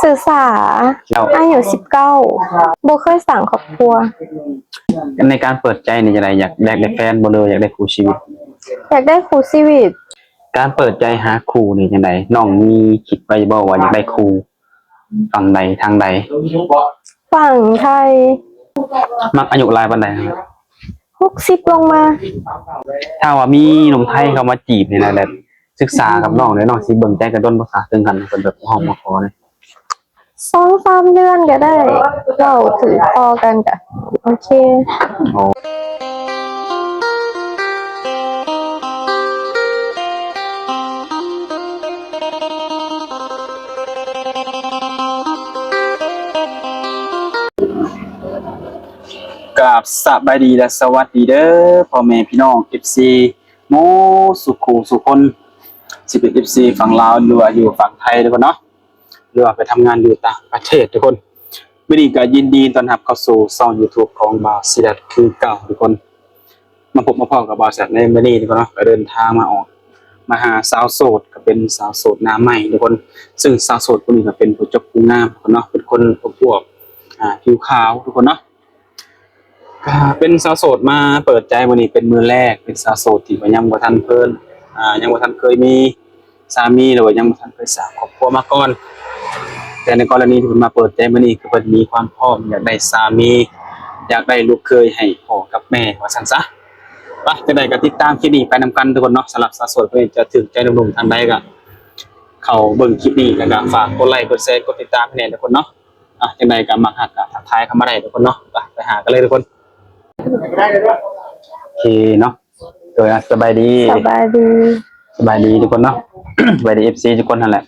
ศึกษาแล้วอายุ19บ่เคยสร้างครอบครัวในการเปิดใจนี่จะไรอยากได้แฟนบ่เลยอยากได้คู่ชีวิตอยากได้คู่ชีวิตการเปิดใจหาคู่นี่จังไดน้องมีคิดไว้บ่ว่าอยากได้คู่ฝั่งใดทางใดฝั่งไทยมักอายุหลายปานใดครับ60ลงมาถ้าว่ามีหนุ่มไทยเข้ามาจีบนี่นะแบบศึกษากับน้องเนี่ยน้องสิเบิ่งใจกันดนภาษาถึงกันเพิ่นแบบห้องมาขอเลย2-3 เดือนก็ได้เราถือคอกันจ้ะโอเคโอ้กับสบายดีและสวัสดีเด้อพ่อแม่พี่น้อง FC โมสุขุสุคนสิเป็น FC ฝั่งลาวหรือว่าอยู่ฝั่งไทยทุกคนเนาะหรือว่าไปทำงานอยู่ต่างประเทศทุกคนวันนี้ก็ยินดีต้อนรับเข้าสู่ช่อง YouTube ของบ่าวศิลัดคือเก่าทุกคนมาพบมาพ้อกับบ่าวศิลัดในมื้อนี้ทุกคนเนาะก็เดินทางมาหาสาวโสดก็เป็นสาวโสดหน้าใหม่ทุกคนซึ่งสาวโสดคนนี้ก็เป็นผู้เจ้าผู้งามทุกคนเนาะเป็นคนพวกผิวขาวทุกคนเนาะเป็นสาวโสดมาเปิดใจมื้อนี้เป็นมื้อแรกเป็นสาวโสดที่ยังบ่ทันเพิ่นยังบ่ทันเคยมีสามีหรือว่ายังบ่ทันเคยสร้างครอบครัวมาก่อนแต่ในกรณีที่เพิ่นมาเปิดใจมื้อนี้คือเพิ่นมีความพร้อมอยากได้สามีอยากได้ลูกเคยให้พ่อกับแม่ว่าซั่นซะไปจังได๋ก็ติดตามคลิปนี้ไปนำกันทุกคนเนาะสำหรับสาวโสดเพิ่นจะถึงใจหนุ่มๆทางใดก็เข้าเบิ่งคลิปนี้แล้วก็ฝากกดไลค์กดแชร์กดติดตามให้แน่ทุกคนเนาะจังได๋ก็มักฮักก็ทักทายเข้ามาได้ทุกคนเนาะไปหากันเลยทุกคนโอเคเนาะตัวสบายดีสบายดีทุกคนเนาะ สบายดี FC ทุกคนนั่นแหละ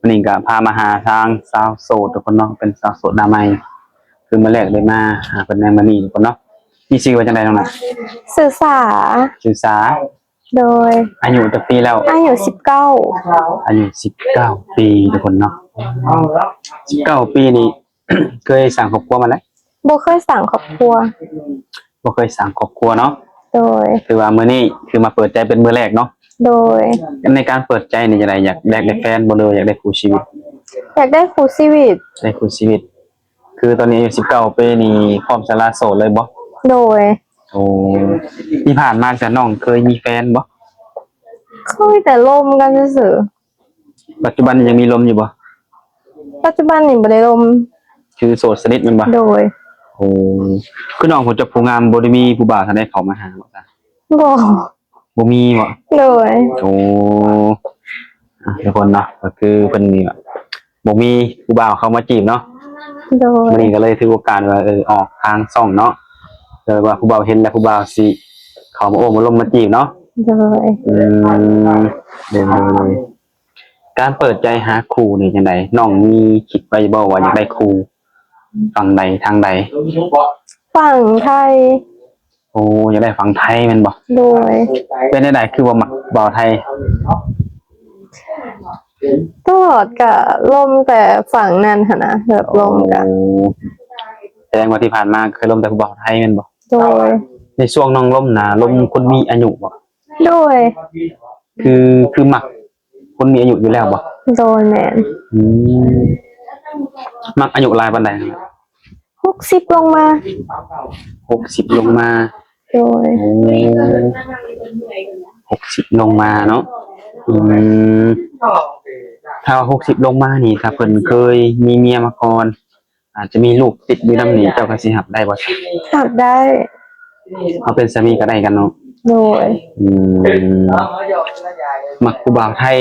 วันนี้ก็พามาหาทางสาวโสดทุกคนเนาะเป็นสาวโสดหน้าใหม่คือมาแรกเลยมาหาเพิ่นในมื้อนี้ทุกคนเนาะมีชื่อว่าจังได๋น้องน่ะศึกษาชื่อสาโดยอายุจักปีแล้วอายุอายุ19ปีทุกคนเนาะ19ปีนี่ เคยสร้างครอบครัวมาแล้วบ่เคยสร้างครอบครัวบ่เคยสร้างครอบครัวเนาะโดยคือว่ามื้อนี้คือมาเปิดใจเป็นมื้อแรกเนาะโดยในการเปิดใจนี่จังไดอยากได้แฟนบ่เลยอยากได้คู่ชีวิตอยากได้คู่ชีวิตได้คู่ชีวิตคือตอนนี้อายุ19ปีนี่พร้อมจะลาโสดเลยบ่โดยโอ้ที่ผ่านมาจะน้องเคยมีแฟนบ่เคยแต่ลมกันซื่อปัจจุบันยังมีลมอยู่บ่ปัจจุบันนี่บ่ได้ลมคือโสดสนิทแม่นบ่โดยโอ้คือน้องผมจะผู้งามบ่ได้มีผู้บ่าวท่านใดเข้ามาหาบ่จ้ะบ่มีบ่โดยโอ้ทุกคนเนาะก็คือเพิ่นนี่บ่มีผู้บ่าวเข้ามาจีบเนาะโดยมื้อนี้ก็เลยถือโอกาสว่าออกทางช่องเนาะว่าผู้บ่าวเห็นแล้วผู้บ่าวสิเข้ามาโอ้มาลมมาจีบเนาะโดยเลยการเปิดใจหาคู่นี่จังไดน้องมีคิดไว้บ่ว่าอยากได้คู่ฝั่งใดทางใดฝั่งไทยโอ้อยากได้ฝั่งไทยแม่นบ่โดยเป็นจังไดคือว่ามักบ่าวไทยตลอดก็ลมแต่ฝั่งนั้นหั่นนะแบบลมกันแสดงว่าที่ผ่านมาเคยลมแต่ผู้บ่าวไทยแม่นบ่โดยในช่วงน้องลมน่ะลมคนมีอายุบ่โดยคือมักคนมีอายุอยู่แล้วบ่โดยแม่นมักอายุหลายปานใด60ลงมา60ลงมาโดย60ลงมาเนาะถ้า60ลงมานี่ถ้าเพิ่นเคยมีเมียมาก่อนอาจจะมีลูกติดอยู่นำนี่เจ้าก็สิรับได้บ่รับได้เอาเป็นสามีก็ได้กันเนาะโดยมักผู้บ่าวไทย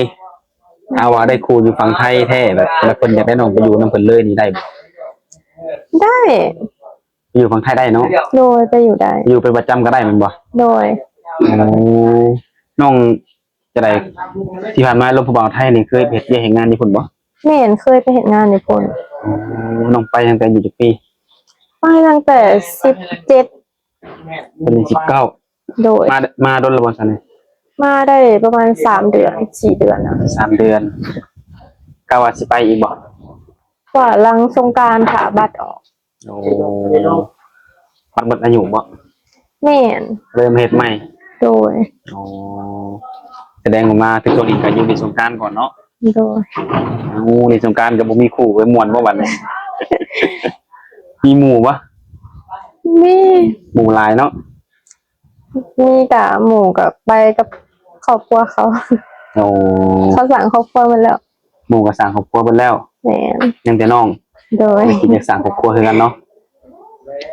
เอาว่าได้คู่อยู่ฝั่งไทยแท้แบบแล้วเพิ่นอยากได้น้องไปอยู่นำเพิ่นเลยนี่ได้บ่ได้อยู่ฝั่งไทยได้เนาะโดยไปอยู่ได้อยู่เป็นประจำก็ได้แม่นบ่โดยน้องจะได้ที่ผ่านมาลมผู้บ่าวไทยนี่เคยเฮ็ดเวียกเฮ็ดงานญี่ปุ่นบ่แม่นเคยไปเฮ็ดงานญี่ปุ่นน้องไปตั้งแต่อยู่จักปีไปตั้งแต่17เป็น19โดยมาโดนแล้วบ่ซั่นนี่มาได้ประมาณ3เดือน4เดือนนะ3เดือนกะว่าสิไปอีกบ่ว่าหลังสงกรานต์ถ้าบัตรออกโอ้บัตรหมดอายุบ่แม่นเริ่มเฮ็ดใหม่โดยอ๋อแสดงออกมาถึงช่วงนี้ก็อยู่ในสงกรานต์ก่อนเนาะ โดย โอ้ในสงกรานต์ก็บ่มีคู่ไปม่วนบ่วันนี้ มีหมู่บ่ มี หมู่หลายเนาะ มีกับหมู่กับไปกับครอบครัวเขา โอ้ เขาสั่งครอบครัวมาแล้ว หมู่ก็สร้างครอบครัวเบิดแล้ว แหม ยังแต่น้อง โดย คิดอยากสร้างครอบครัวคือกันเนาะ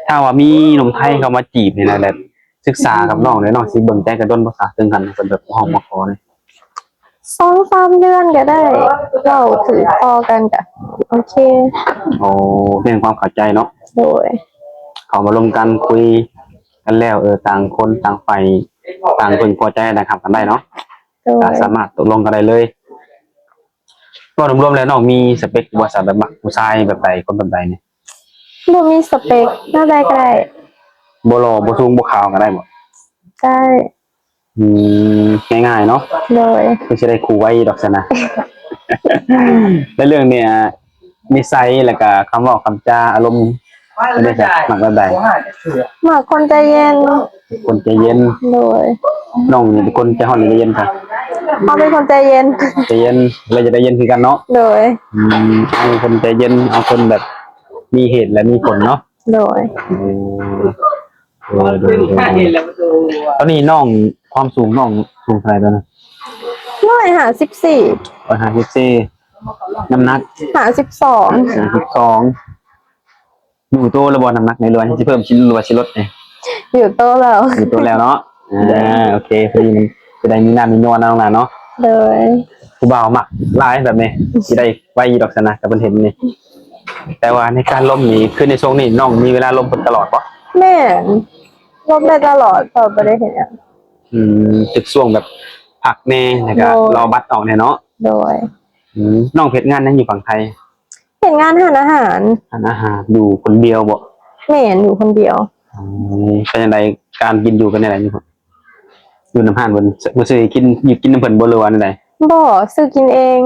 ถ้าว่ามีหนุ่มไทยเข้ามาจีบนี่นะแบบศึกษากับน้องเด้น้องสิเบิ่งใจกระดนภาษาถึงกันเพิ่นแบบห้องมาขอนี่ 2-3 เดือนก็ได้เราถือพอกันกะโอเค โอ้เรื่องความเข้าใจเนาะ โดย เขามาลงกันคุยกันแล้วต่างคนต่างฝ่ายต่างพึงพอใจนะครับกันได้เนาะ โดย ก็สามารถตกลงกันได้เลย ก็รวมๆแล้วน้องมีสเปคว่าสาวแบบมักผู้ชายแบบใดคนแบบใดเนี่ย บ่มีสเปคหน้าใดก็ได้ บ่หล่อบ่สูงบ่ขาวก็ได้บ่ ได้ อืง่ายๆเนาะ โดย คือสิได้คู่ไว้ดอกซะนะ และเรื่องเนี่ยนิสัยแล้วก็คำเว้าคำจาอารมณ์เป็นได้จักมักแบบใด หมากคนใจเย็น คนใจเย็น โดย น้องนี่เป็นคนใจร้อนหรือใจเย็นค่ะ เขาเป็นคนใจเย็น ใจเย็นแล้วจะได้เย็นคือกันเนาะ โดย เอาคนใจเย็นเอาคนแบบมีเหตุและมีผลเนาะ โดย ตอนนี้น้องความสูงน้องสูงเท่าไหร่ตอนนี้ 154 154น้ำหนัก 52 42ดูโตระบอน้ำหนักในเรือที่สิเพิ่มชิ้นหรือว่าชิ้นลดเนี่ย อยู่โตแล้ว ดูโตแล้วเนาะโอเคพอดีมันจะได้มีน้ำมีนวลน้องๆเนาะ โดย ผู้บ่าวมักลายแบบนี้สิได้ไว้ดอกสนะกับเพิ่นเห็นนี่แต่ว่าในการล่มนี่คือในช่วงนี้น้องมีเวลาล่มตลอดปะ แม่นลบได้ตลอดพอบ่ได้เห็นอ่ะ ตึกช่วงแบบพักแน่แล้วก็รอบัตรออกเนี่ยเนาะ โดย น้องเพชรงานยังอยู่ฝั่งไทย เห็นงานหาอาหาร ทานอาหารอยู่คนเดียวบ่ แม่นอยู่คนเดียว เป็นยังไงการกินอยู่เป็นยังไงอยู่ครับอยู่น้ำห้านบนบ่ซื้อกินอยู่กินน้ำเพิ่นบ่หรือว่าจังได บ่ซื้อกินเอง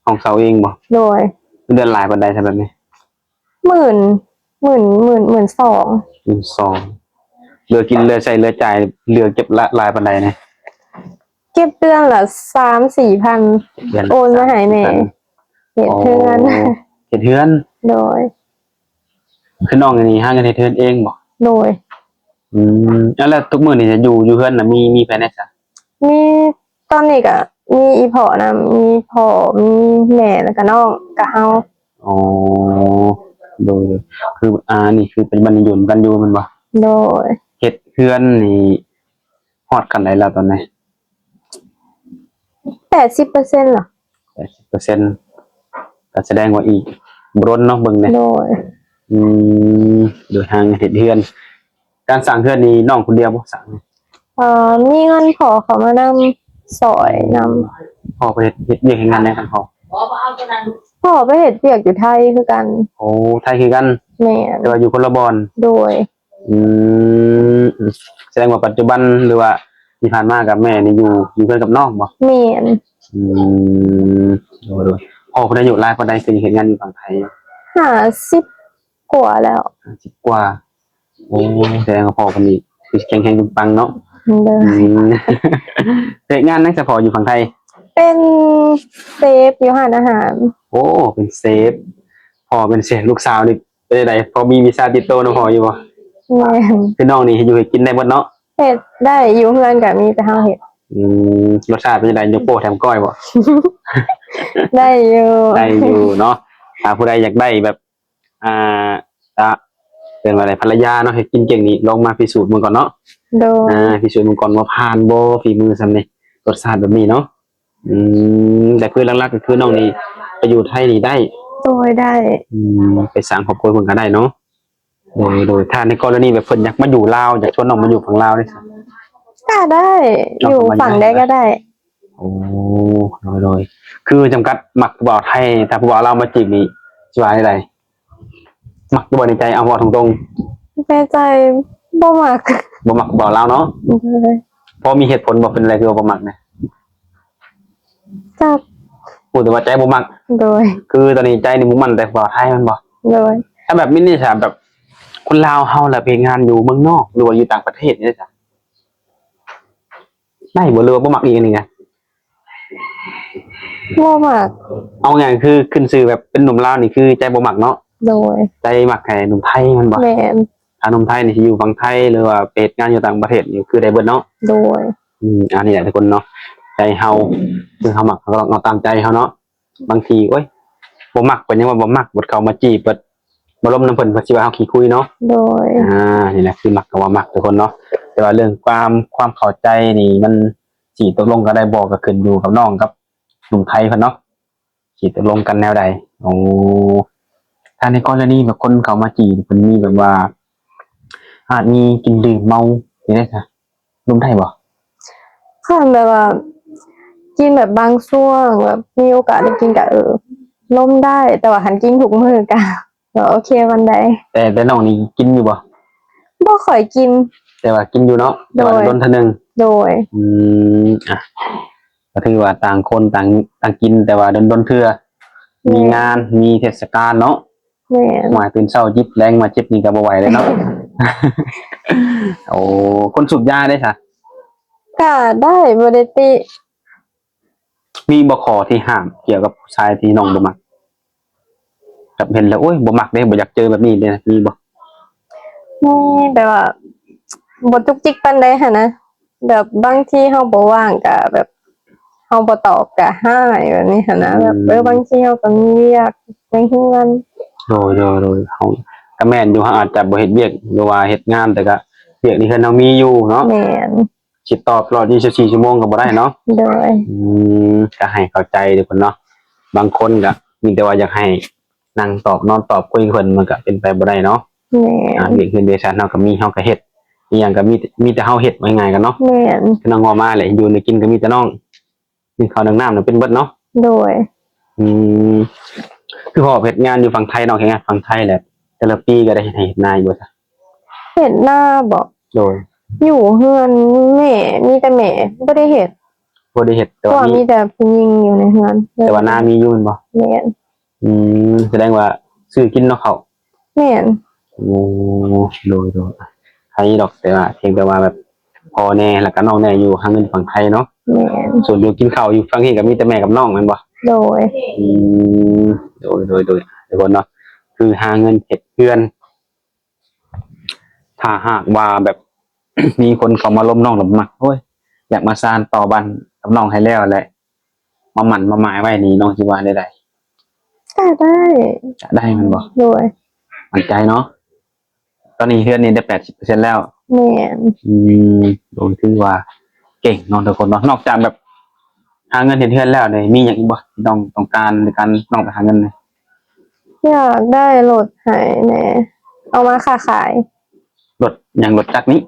ของเซาเองบ่ โดย เดือนหลายปานใดซะแบบนี้ 12,000 2เหลือกินเหลือใช้เหลือจ่ายเหลือเก็บละหลายปานใดเนี่ย เก็บเดือนละ3-4 พัน เดือนละ โอนมาให้แม่เฮ็ดเทือน เฮ็ดเฮือน โดย คือน้องนี่หาเงินเฮ็ดเฮือนเองบ่ โดย แล้วทุกมื้อนี่จะอยู่เฮือนน่ะมีไผแหน่ซะ มีตอนนี้ก็มีอีพ่อนำมีพ่อมีแม่แล้วก็น้องกับเฮา อ๋อโดยคือนี่คือเป็นบรรยนต์กันอยู่แมันบ่ โดย เฮ็ดเฮือนนี่ฮอดกันได้แล้วตอนนี้ 80%เหรอ 80%ก็แสดงว่าอีกบ่รนเนาะเบิ่งเนี่ย โดย โดยทางเฮ็ดเฮือน การสร้างเฮือนนี่น้องคนเดียวบ่สร้างนี่ มีเงินขอเขามานำสอยนำ พ่อไปเฮ็ดเวียกเฮ็ดงานในกันพ่อ พ่อไปเฮ็ดเวียกอยู่ไทยคือกัน โอ้ไทยคือกัน แม่น แต่ว่าอยู่คนละบอน โดย แสดงว่าปัจจุบันหรือว่าที่ผ่านมากับแม่นี่อยู่เพิ่นกับน้องบ่ แม่น โดยพ่อเพิ่นอายุหลายปานใดคือเฮ็ดงานอยู่ฝั่งไทย 50 กว่าแล้ว 50กว่าโอ้แสดงว่าพ่อเพิ่นนี่คือแข็งๆปังๆเนาะ โดย เฮ็ดงานนักเฉพาะอยู่ฝั่งไทย เป็นเซฟอยู่ร้านอาหาร โอ้เป็นเซฟพ่อเป็นเซฟลูกสาวนี่เป็นจังไดพอมีวีซ่าติดโตวนํพ่ออยู่บ่ แม่น คือน้องนี่อยู่ให้กินได้เบิดเนาะ เฮ็ดได้อยู่เฮือนก็มีแต่เฮาเฮ็ด รสชาติเป็นจังไดยกโป้แถมก้อยบ่ ได้อยู่ ได้อยู่เนาะถ้าผู้ใดอยากได้แบบจะเป็นว่าอะไรภรรยาเนาะให้กินเก่งนี่ลองมาพิสูจน์มึงก่อนเนาะ โดย พิสูจน์มึงก่อนว่าผ่านบ่ฝีมือซำนี่รสชาติแบบนี้เนาะแต่คือหลักๆก็คือน้องนี่ไปอยู่ไทยนี่ได้ โดยได้ ไปสร้างครอบครัวเพิ่นก็ได้เนาะโดยถ้าในกรณีแบบเพิ่นอยากมาอยู่ลาวอยากชวนน้องมาอยู่ฝั่งลาวได้ซั่น ก็ได้ อยู่ฝั่งใดก็ได้ โอ้โดยคือจำกัดมักผู้บ่าวไทยถ้าผู้บ่าวลาวมาจีบนี่สิว่าได้มักบ่ในใจเอาเว้าตรงๆ แม่ใจบ่มัก บ่มักบ่ลาวเนาะ เลย พอมีเหตุผลบ่เป็นอะไรคือบ่มักนะ จับ พูดแต่ว่าใจบ่มัก โดย คือตอนนี้ใจนี่มุ่งมั่นแต่บ่ไทยมันบ่ โดย ถ้าแบบมินี่ถามแบบคนลาวเฮาล่ะไปงานอยู่เมืองนอกหรือว่าอยู่ต่างประเทศนี่จ้ะได้บ่หรือว่าบ่มักอีกอันนี้ไง บ่มักเอาไงคือขึ้นชื่อแบบเป็นหนุ่มลาวนี่คือใจบ่มักเนาะโดยใจมักให้หนุ่มไทยมันบ่แม่นถ้าหนุ่มไทยนี่สิอยู่ฝั่งไทยหรือว่าไปเฮ็ดงานอยู่ต่างประเทศนี่คือได้เบิดเนาะโดยอันนี้แหละทุกคนเนาะใจเฮาคือเฮามักเราก็ต้องเอาตามใจเฮาเนาะบางทีโอ๊ยบ่มักเป็นยังว่าบ่มักบดเข้ามาจีบเบิดบ่ล้มน้ำเพิ่นเพิ่นสิว่าเฮาขี้คุยเนาะโดยนี่แหละคือมักกับว่ามักทุกคนเนาะแต่ว่าเรื่องความเข้าใจนี่มันสิตกลงกันได้บ่ก็ขึ้นอยู่กับน้องกับหนุ่มไทยเพิ่นเนาะสิตกลงกันแนวใดโอ้ถ้าในกรณีแบบคนเข้ามาจีบเพิ่นมีแบบว่าอาจมีกินดื่มเมาอย่างนี้ค่ะหนุ่มไทยบ่ค่ะแบบว่ากินแบบบางช่วงแบบมีโอกาสได้กินก็ล้มได้แต่ว่าหันกินทุกมื้อก็โอเควันใดแต่น้องนี่กินอยู่บ่บ่ค่อยกินแต่ว่ากินอยู่เนาะแต่ว่าโดนเท่านึงโดยอ่ะก็ถือว่าต่างคนต่างกินแต่ว่าโดนเทื่อมีงานมีเทศกาลเนาะแม่นหมายตื่นเช้ายิบแรงมาเจ็บนี่ก็บ่ไหวเลยเนาะ โอ้คนสูบยาได้ค่ะก็ได้บ่ได้ติ มีบ่ข้อที่ห้ามเกี่ยวกับผู้ชายที่น้องบ่มักแบบเห็นแล้วโอ้ยบ่มักเด้บ่อยากเจอแบบนี้เด้มีบ่มีแบบว่าบ่จุกจิกปานใดหันนะแบบบางทีเฮาบ่ว่างก็แบบเฮาบ่ตอบก็หายแบบนี้หันนะแบบบางทีเฮาก็มีเวียกในเฮือนโดยเฮาก็แม่นอยู่เฮาอาจจะบ่เฮ็ดเวียกหรือว่าเฮ็ดงานแต่ก็เวียกนี่เพิ่นเฮามีอยู่เนาะแม่นสิตอบตลอด24ชั่วโมงก็บ่ได้เนาะโดยก็ให้เข้าใจทุกคนเนาะบางคนก็มีแต่ว่าอยากให้นั่งตอบนอนตอบคุยกับเพิ่นมันก็เป็นไปบ่ได้เนาะแม่นเวียกเฮือนเวียกชานเฮาก็มีเฮาก็เฮ็ดอีหยังก็มีแต่เฮาเฮ็ดว่าง่ายกันเนาะแม่นคือน้องงอมาแหละอยู่ในกินก็มีแต่น้องกินข้าวนึ่งน้ำน่ะเป็นเบิดเนาะโดยอืมคือพ่อเฮ็ดงานอยู่ฝั่งไทยน้องเฮ็ดงานฝั่งไทยแหละแต่ละปีก็ได้เฮ็ดนาอยู่ซะเฮ็ดหน้าบ่โดยอยู่เฮือนแม่มีแต่แม่บ่ได้เฮ็ดบ่ได้เฮ็ดแต่เพราะว่าว่ามีแต่ผู้หญิงอยู่ในเฮือนแต่ว่านามีอยู่แม่นบ่แม่นแสดงว่าซื้อกินเนาะเขาแม่นโอ้โดยใครดอกแต่ว่าเพียงแต่ว่าแบบพ่อแน่แล้วก็น้องแน่อยู่หาเงินฝั่งไทยเนาะแม่นส่วนอยู่กินข้าวอยู่ฝั่งนี้ก็มีแต่แม่กับน้องแม่นบ่โดยอืมโดยทุกคนเนาะคือหาเงินเฮ็ดเฮือนถ้าหากว่าแบบ มีคนเข้ามาล้มน้องหลบมักโอ้ยอยากมาซานต่อบันกับน้องให้แล้วแหละมาหมั่นมาหมายไว้นี่น้องสิว่าได้ก็ได้จะได้มันบ่โดยมั่นใจเนาะตอนนี้เฮือนนี่ได้80%แล้วแม่นโดยถือว่าเก่งน้องทุกคนเนาะนอกจากแบบหาเงินเฮ็ดเฮือนแล้วนี่มีหยังอีกบ่ที่น้องต้องการในการน้องไปหาเงินนี่อยากได้รถให้แม่เอามาค้าขายรถหยังรถจักรนี้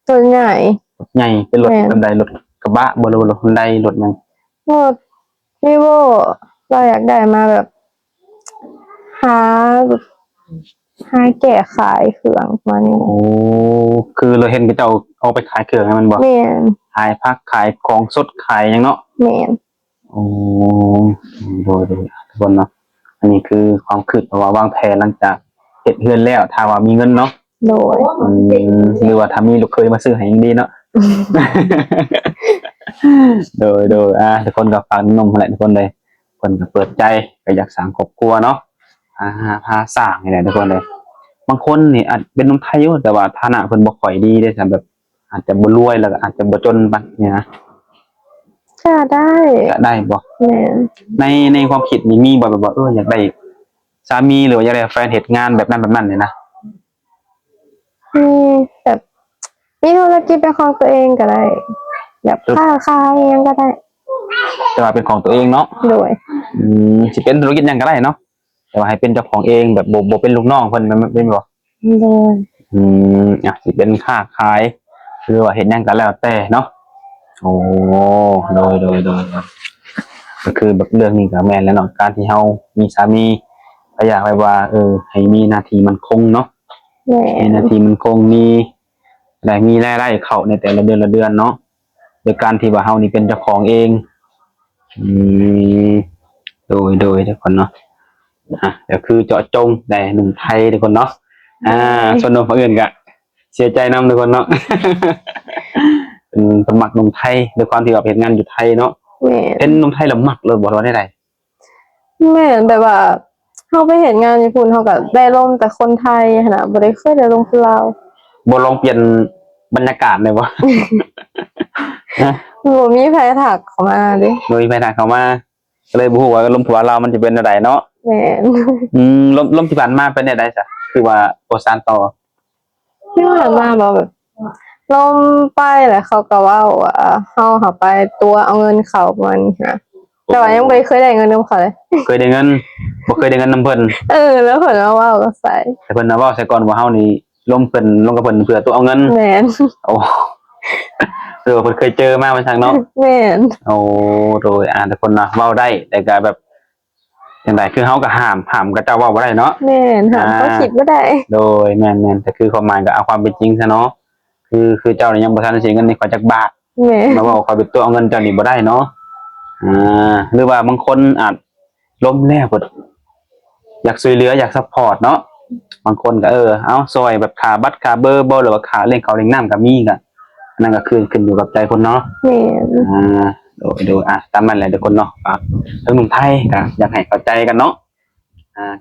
ตัวใหญ่รถใหญ่เป็นรถแบบใดรถกระบะบ่หรือว่ารถ Hyundai รถหยังรถ Vivo เราอยากได้มาแบบหาแก้ขายเครื่องมานี่โอ้คือเราเห็นเขาเจ้าเอาไปขายเครื่องให้มันบ่แม่นขายผักขายของสดขายหยังเนาะแม่นโอ้โดยทุกคนเนาะอันนี้คือความคิดเพราะว่าวางแผนหลังจากเฮ็ดเฮือนแล้วถ้าว่ามีเงินเนาะโดยหรือว่าถ้ามีลูกเคยมาซื้อให้ยังดีเนาะ โดยทุกคนก็ฝากน้องๆแหละทุกคนเลยเพิ่นก็เปิดใจก็อยากสร้างครอบครัวเนาะพาสร้างนี่แหละทุกคนเลยบางคนนี่อาจเป็นคนไทยอยู่แต่ว่าฐานะเพิ่นบ่ค่อยดีเด้ซะแบบอาจจะบ่รวยแล้วก็อาจจะบ่จนปานนี้นะก็ได้บ่แม่นในความคิดนี่มีบ่แบบว่าอยากได้สามีหรือว่าอยากได้แฟนเฮ็ดงานแบบนั้นเนี่ยนะมีแบบมีธุรกิจเป็นของตัวเองก็ได้แบบค้าขายหยังก็ได้แต่ว่าเป็นของตัวเองเนาะโดยสิเป็นธุรกิจหยังก็ได้เนาะแต่ว่าให้เป็นเจ้าของเองแบบบ่เป็นลูกน้องเพิ่นเป็นบ่โดยสิเป็นค้าขายหรือว่าเฮ็ดหยังก็แล้วแต่เนาะโอ้โดยก็คือแบบเรื่องนี้ก็แม่นแล้วเนาะการที่เฮามีสามีก็อยากไว้ว่าให้มีหน้าที่มั่นคงเนาะให้หน้าที่มั่นคงมีรายได้เข้าในแต่ละเดือนเนาะโดยการที่ว่าเฮานี่เป็นเจ้าของเองโดยทุกคนเนาะก็คือเจาะจงได้หนุ่มไทยทุกคนเนาะส่วนหนุ่มอื่นก็เสียใจนำทุกคนเนาะเป็นมักหนุ่มไทยด้วยความที่ว่าเฮ็ดงานอยู่ไทยเนาะ แม่น เป็นหนุ่มไทยแล้วมักเลยบ่ว่าได้ใด แม่นแบบว่าเฮาไปเห็นงานญี่ปุ่นเฮาก็ได้ร่มแต่คนไทยหั้นน่ะบ่ได้เคยได้ร่มคือลาว บ่ลองเปลี่ยนบรรยากาศเลยบ่ ฮะ บ่มีไผทักเข้ามาเด้ โดยไปทางเขามาก็เลยบ่ฮู้ว่าลมผัวเรามันจะเป็นจังไดเนาะ แม่น ลมที่ผ่านมาเป็นจังไดซะคือว่าโอซานต่อ ที่ผ่านมาบ่แบบร่มไปแล้วเขาก็เว้าว่าเฮาหาไปตัวเอาเงินเขาประมาณนี้นะแต่ว่ายังบ่เคยได้เงินนำเขาเลย เคยได้เงินบ่เคยได้เงินนํเพิ่น แล้วเพิ่นมาเว้าก็ใส่ แต่เพิ่นน่ะเว้าใส่ก่อนว่าเฮานี่ลมเพิ่นลงกับเพิ่นเพื่อตัวเอาเงิน แม่น โอ้เออเพิ่นเคยเจอมาว่าซั่นเนาะ แม่น โอ้โดยทุกคนนะเว้าได้แต่ก็แบบจังไดคือเฮาก็ห้ามกับเจ้าเว้าบ่ได้เนาะ แม่นหาเขาคิดบ่ได้ โดยแม่นแต่คือความหมายก็เอาความเป็นจริงซะเนาะคือเจ้านี่ยังบ่ทันได้เสียเงินในขอยจักบาท แม่น มาเว้าขอยเป็นตัวเอาเงินเจ้านี่บ่ได้เนาะหรือว่าบางคนอาจล้มแล้วก็อยากช่วยเหลืออยากซัพพอร์ตเนาะบางคนก็เอาซอยแบบค่าบัตรค่าเบอร์บ่หรือว่าค่าเลี้ยงข้าวเลี้ยงน้ำก็มีก็อันนั้นก็ขึ้นอยู่กับใจคนเนาะ แม่น โดยตามนั้นแหละทุกคนเนาะฝากทั้งหนุ่มไทยก็อยากให้เข้าใจกันเนาะ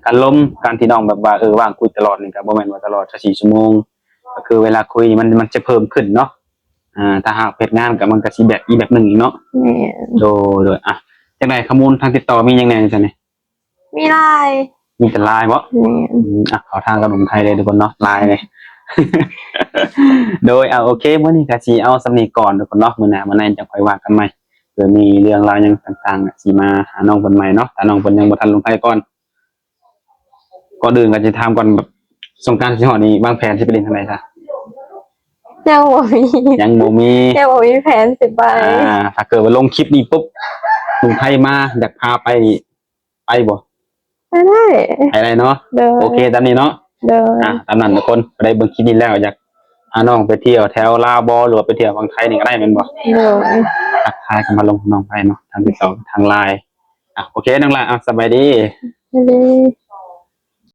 การล้มการที่น้องแบบว่าว่างคุยตลอดนี่ก็บ่แม่นว่าตลอด24ชั่วโมงก็คือเวลาคุยมันจะเพิ่มขึ้นเนาะถ้าหากเฮ็ดงานก็มันก็สิแบบอีกแบบหนึงอีกเนาะ แม่น โดยจังได๋ข้อมูลทางติดต่อมีหยังแหน่จังได๋ มีลาย มีแต่ LINE บ่ แม่น เข้าทางกับหนุ่มไทยเลยทุกคนเนาะ LINE เลย โดยโอเคมื้อนี้ก็สิเอาสำนี้ก่อนทุกคนเนาะมื้อหน้ามื้อในจะค่อยว่ากันใหม่เผื่อมีเรื่องราวหยังต่างๆสิมาหาน้องเพิ่นใหม่เนาะถ้าน้องเพิ่นยังบ่ทันลงไทยก่อนอื่นก็จะถามก่อนแบบสงกรานต์สิฮอดนี้วางแผนสิไปเล่นทางใดซะ ยังบ่มี ยังบ่มี ยังบ่มีแผนสิไป ถ้าเกิดว่าลงคลิปนี้ปุ๊บหนุ่มไทยมาอยากพาไปบ่ ไปได้ ไปได้เนาะ เด้อ โอเคตามนี้เนาะ เด้อ ตามนั้นทุกคนได้เบิ่งคลิปนี้แล้วอยากพาน้องไปเที่ยวแถวลาวบ่หรือว่าไปเที่ยวฝั่งไทยนี่ก็ได้แม่นบ่ เด้อ ทักทายกันมาลงน้องไปเนาะทางติดต่อทาง LINE โอเคน้องลาสบายดี ไปเลย